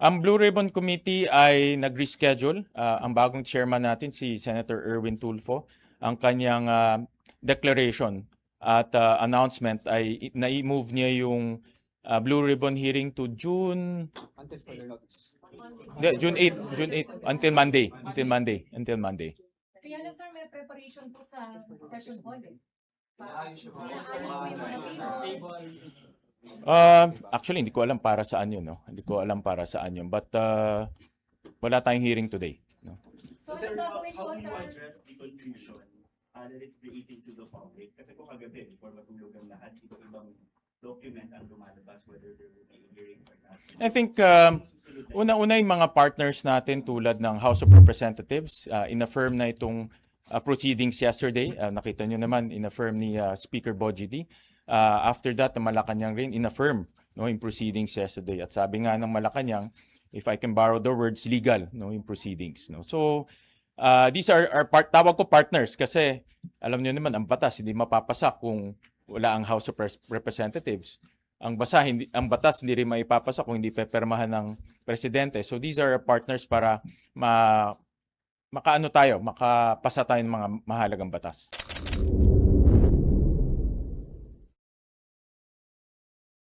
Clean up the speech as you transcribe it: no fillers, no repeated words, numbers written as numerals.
Ang Blue Ribbon Committee ay nag-reschedule. Ang bagong chairman natin, si Senator Erwin Tulfo, ang kanyang declaration at announcement ay na-move niya yung Blue Ribbon hearing to June... Until further notice. June 8, until Monday. Kaya lang sir, may preparation po sa session hall eh. Inaayos yung Inaayos po yung mga table. Actually, hindi ko alam para saan yun, no? Hindi ko alam para saan yun. But wala tayong hearing today. No? So, Sir, ano how gagawin po do you sir? address the confusion that it's creating to the public? Kasi po kagabi, before matulog ang lahat, ibang document ang lumalabas whether there will be a hearing or not. I think una-una yung mga partners natin tulad ng House of Representatives, in-affirm na itong proceedings yesterday. Nakita nyo naman, in-affirm ni Speaker Bogie D. After that, ang Malacanang rin, in-affirm yung proceedings yesterday. At sabi nga ng Malacanang, if I can borrow the words, legal yung proceedings. No? So, these are tawag ko partners kasi alam nyo naman, ang batas hindi mapapasa kung wala ang House of Representatives. Ang batas hindi rin maipapasa kung hindi pepermahan ng presidente. So these are partners para makapasa tayo ng mga mahalagang batas.